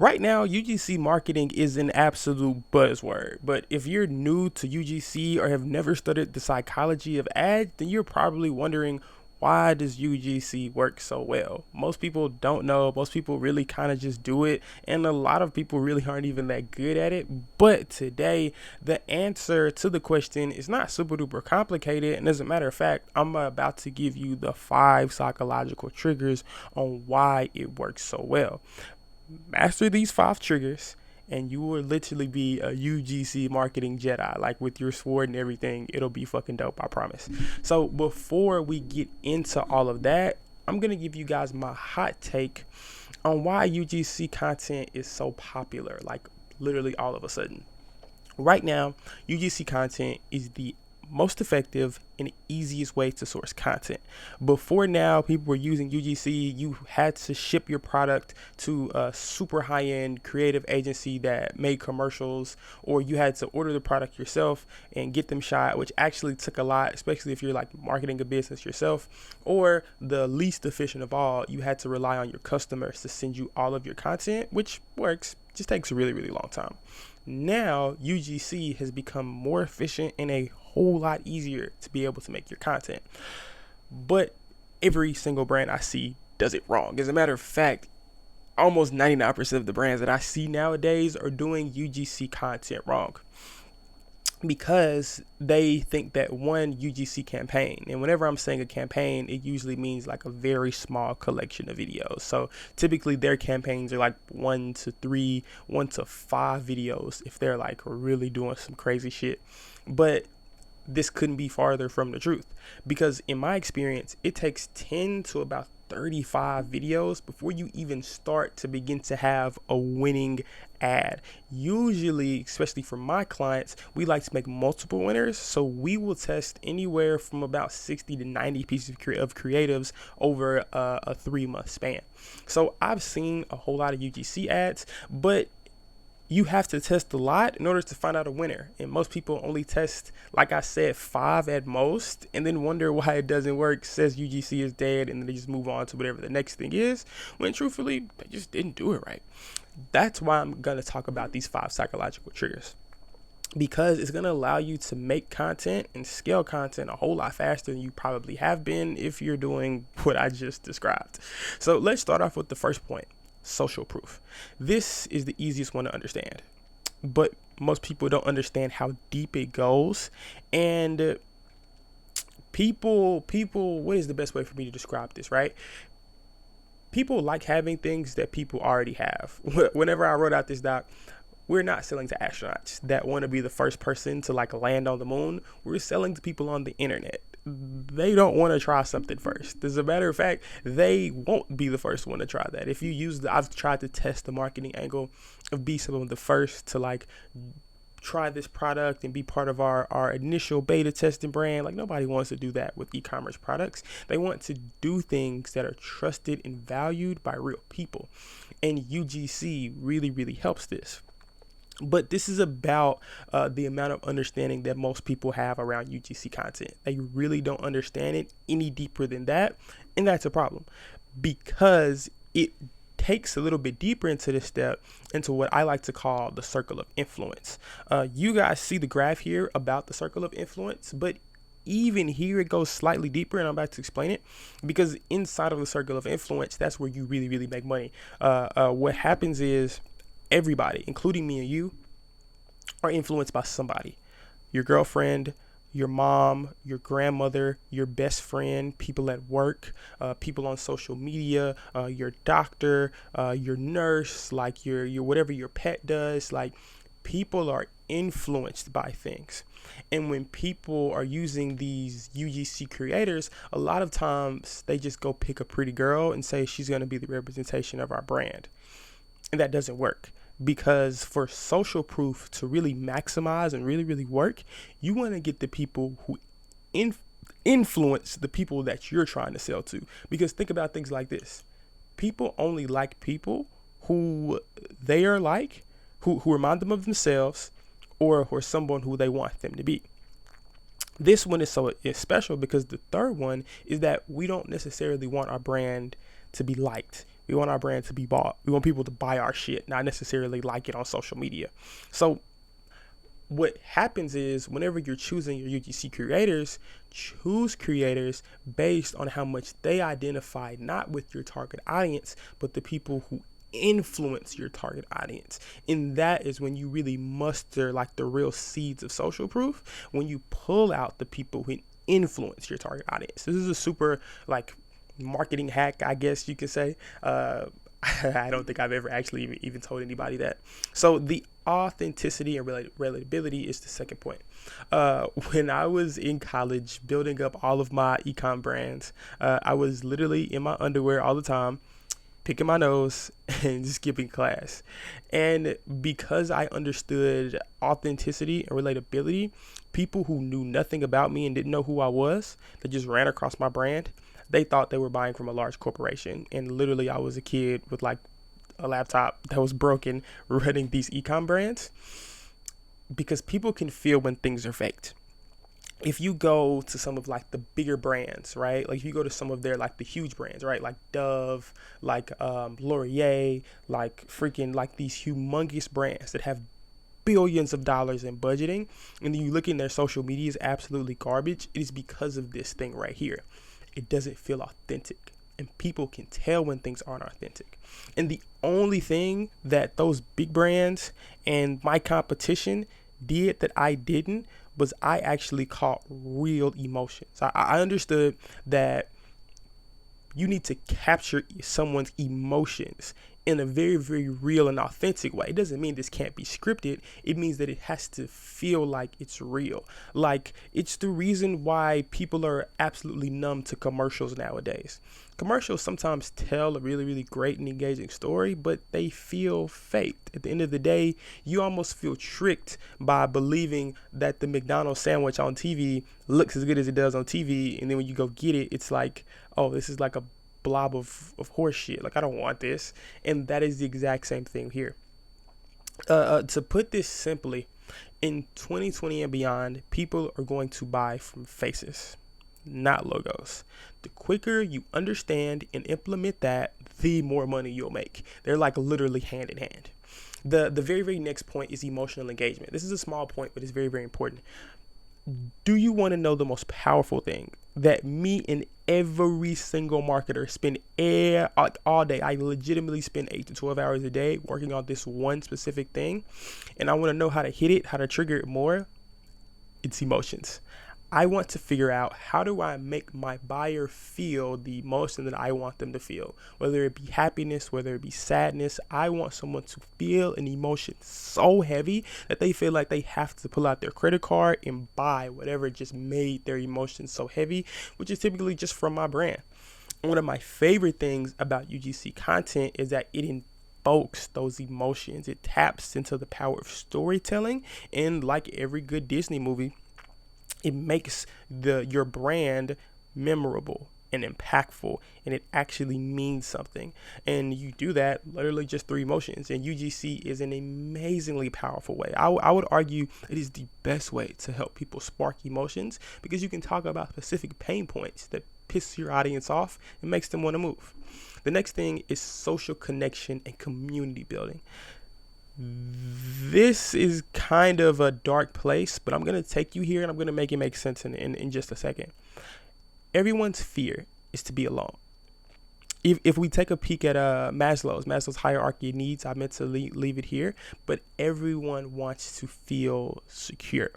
Right now, UGC marketing is an absolute buzzword, but if you're new to UGC or have never studied the psychology of ads, then you're probably wondering, why does UGC work so well? Most people don't know. Most people really kind of just do it, and a lot of people really aren't even that good at it. But today, the answer to the question is not super duper complicated, and as a matter of fact, I'm about to give you the 5 psychological triggers on why it works so well. Master these 5 triggers, and you will literally be a UGC marketing Jedi, like with your sword and everything. It'll be fucking dope, I promise. So before we get into all of that, I'm gonna give you guys my hot take on why UGC content is so popular, like literally all of a sudden. Right now, UGC content is the most effective and easiest way to source content. Before now, people were using UGC. You had to ship your product to a super high-end creative agency that made commercials, or you had to order the product yourself and get them shot, which actually took a lot, especially if you're like marketing a business yourself. Or the least efficient of all, you had to rely on your customers to send you all of your content, which works, just takes a really, really long time. Now, UGC has become more efficient and a whole lot easier to be able to make your content. But every single brand I see does it wrong. As a matter of fact, almost 99% of the brands that I see nowadays are doing UGC content wrong, because they think that one UGC campaign, and whenever I'm saying a campaign, it usually means like a very small collection of videos. So typically their campaigns are like 1 to 3, 1 to 5 videos if they're like really doing some crazy shit. But this couldn't be farther from the truth, because in my experience, it takes 10 to about 35 videos before you even start to begin to have a winning ad. Usually, especially for my clients, we like to make multiple winners, so we will test anywhere from about 60 to 90 pieces of creatives over a 3-month span. So I've seen a whole lot of UGC ads, but you have to test a lot in order to find out a winner. And most people only test, like I said, 5 at most, and then wonder why it doesn't work, says UGC is dead, and then they just move on to whatever the next thing is, when truthfully, they just didn't do it right. That's why I'm going to talk about these 5 psychological triggers, because it's going to allow you to make content and scale content a whole lot faster than you probably have been if you're doing what I just described. So let's start off with the first point. Social proof. This is the easiest one to understand, but most people don't understand how deep it goes. And people, what is the best way for me to describe this, right? People like having things that people already have. Whenever I wrote out this doc, we're not selling to astronauts that want to be the first person to like land on the moon. We're selling to people on the internet. They don't want to try something first. As a matter of fact, they won't be the first one to try that. If you use I've tried to test the marketing angle of be some of the first to like try this product and be part of our initial beta testing brand. Like, nobody wants to do that with e-commerce products. They want to do things that are trusted and valued by real people. And UGC really, really helps this. But this is about the amount of understanding that most people have around UGC content. They really don't understand it any deeper than that. And that's a problem, because it takes a little bit deeper into this step, into what I like to call the circle of influence. You guys see the graph here about the circle of influence, but even here it goes slightly deeper, and I'm about to explain it, because inside of the circle of influence, that's where you really, really make money. What happens is, everybody, including me and you, are influenced by somebody. Your girlfriend, your mom, your grandmother, your best friend, people at work, people on social media, your doctor, your nurse, like your whatever your pet does. Like, people are influenced by things. And when people are using these UGC creators, a lot of times they just go pick a pretty girl and say she's going to be the representation of our brand. And that doesn't work, because for social proof to really maximize and really, really work, you want to get the people who influence the people that you're trying to sell to. Because think about things like this. People only like people who they are like, who remind them of themselves, or someone who they want them to be. This one is special because the third one is that we don't necessarily want our brand to be liked. We want our brand to be bought. We want people to buy our shit, not necessarily like it on social media. So what happens is whenever you're choosing your UGC creators, choose creators based on how much they identify not with your target audience, but the people who influence your target audience. And that is when you really muster like the real seeds of social proof, when you pull out the people who influence your target audience. This is a super like marketing hack, I guess you could say. I don't think I've ever actually even told anybody that. So the authenticity and relatability is the second point. When I was in college building up all of my ecom brands, I was literally in my underwear all the time, picking my nose and skipping class. And because I understood authenticity and relatability, people who knew nothing about me and didn't know who I was, that just ran across my brand, they thought they were buying from a large corporation. And literally I was a kid with like a laptop that was broken running these ecom brands, because people can feel when things are faked. If you go to some of like the bigger brands, right? Like if you go to some of their like the huge brands, right? Like Dove, like Laurier, like freaking like these humongous brands that have billions of dollars in budgeting, and then you look in their social media is absolutely garbage. It is because of this thing right here. It doesn't feel authentic, and people can tell when things aren't authentic. And the only thing that those big brands and my competition did that I didn't was I actually caught real emotions. I understood that you need to capture someone's emotions in a very, very real and authentic way. It doesn't mean this can't be scripted. It means that it has to feel like it's real. Like, it's the reason why people are absolutely numb to commercials nowadays. Commercials sometimes tell a really, really great and engaging story, but they feel faked. At the end of the day, you almost feel tricked by believing that the McDonald's sandwich on TV looks as good as it does on TV, and then when you go get it, it's like, oh, this is like a blob of horse shit. Like, I don't want this. And that is the exact same thing here. To put this simply, in 2020 and beyond, people are going to buy from faces, not logos. The quicker you understand and implement that, the more money you'll make. They're like literally hand in hand. The very, very next point is emotional engagement. This is a small point, but it's very, very important. Do you want to know the most powerful thing that me and every single marketer spend all day? I legitimately spend 8 to 12 hours a day working on this one specific thing, and I want to know how to hit it, how to trigger it more. It's emotions. I want to figure out, how do I make my buyer feel the emotion that I want them to feel? Whether it be happiness, whether it be sadness, I want someone to feel an emotion so heavy that they feel like they have to pull out their credit card and buy whatever just made their emotions so heavy, which is typically just from my brand. One of my favorite things about UGC content is that it invokes those emotions. It taps into the power of storytelling, and like every good Disney movie, it makes your brand memorable and impactful, and it actually means something. And you do that literally just through emotions. And UGC is an amazingly powerful way. I would argue it is the best way to help people spark emotions, because you can talk about specific pain points that piss your audience off and makes them want to move. The next thing is social connection and community building. This is kind of a dark place, but I'm going to take you here and I'm going to make it make sense in just a second. Everyone's fear is to be alone. If we take a peek at Maslow's hierarchy of needs, I meant to leave it here, but everyone wants to feel secure.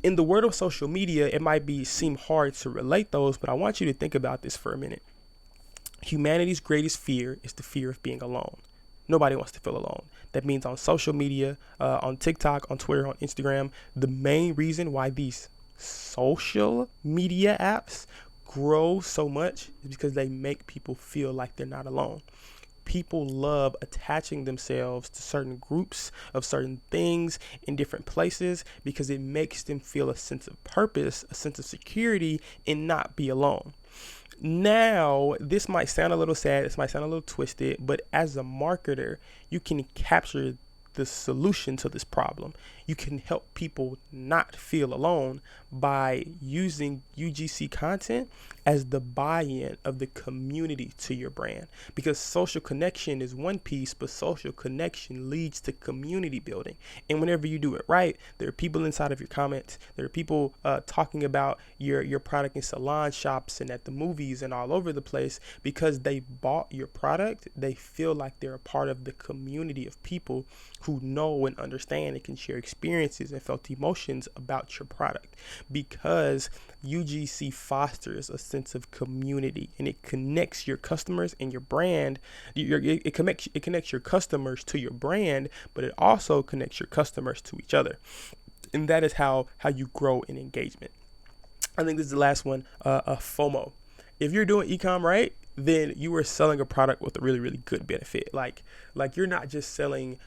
In the world of social media, it might seem hard to relate those, but I want you to think about this for a minute. Humanity's greatest fear is the fear of being alone. Nobody wants to feel alone. That means on social media, on TikTok, on Twitter, on Instagram, the main reason why these social media apps grow so much is because they make people feel like they're not alone. People love attaching themselves to certain groups of certain things in different places because it makes them feel a sense of purpose, a sense of security, and not be alone. Now, this might sound a little sad, this might sound a little twisted, but as a marketer, you can capture the solution to this problem. you can help people not feel alone by using UGC content as the buy-in of the community to your brand. Because social connection is one piece, but social connection leads to community building. And whenever you do it right, there are people inside of your comments. There are people talking about your product in salon shops and at the movies and all over the place because they bought your product. They feel like they're a part of the community of people who know and understand and can share experiences and felt emotions about your product, because UGC fosters a sense of community and it connects your customers and your brand. It connects your customers to your brand, but it also connects your customers to each other. And that is how you grow in engagement. I think this is the last one, FOMO. If you're doing e-com right, then you are selling a product with a really, really good benefit. Like you're not just selling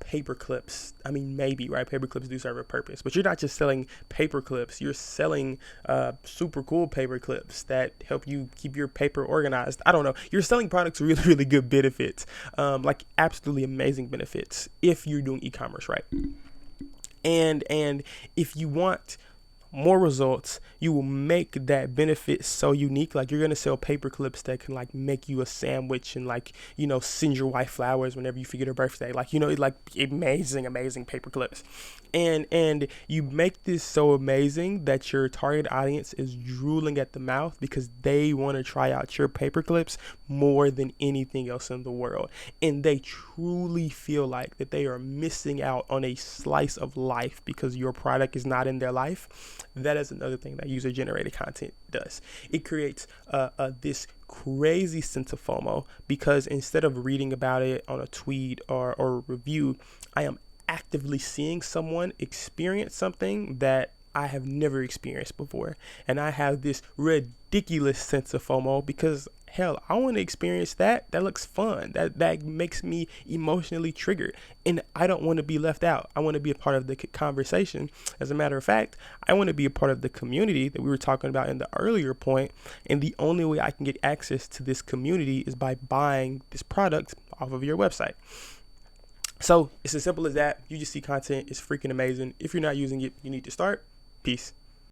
paper clips. I mean, maybe, right? Paper clips do serve a purpose, but you're not just selling paper clips. You're selling super cool paper clips that help you keep your paper organized. I don't know. You're selling products with really, really good benefits, like absolutely amazing benefits if you're doing e-commerce right. And if you want more results, you will make that benefit so unique. Like, you're gonna sell paper clips that can like make you a sandwich and like, you know, send your wife flowers whenever you forget her birthday. Like, you know, like amazing paper clips. And you make this so amazing that your target audience is drooling at the mouth because they want to try out your paper clips more than anything else in the world. And they truly feel like that they are missing out on a slice of life because your product is not in their life. That is another thing that user-generated content does. It creates this crazy sense of FOMO because instead of reading about it on a tweet or a review, I am actively seeing someone experience something that I have never experienced before. And I have this ridiculous sense of FOMO because, hell, I want to experience that. That looks fun. That makes me emotionally triggered. And I don't want to be left out. I want to be a part of the conversation. As a matter of fact, I want to be a part of the community that we were talking about in the earlier point. And the only way I can get access to this community is by buying this product off of your website. So it's as simple as that. UGC content is freaking amazing. If you're not using it, you need to start. Peace.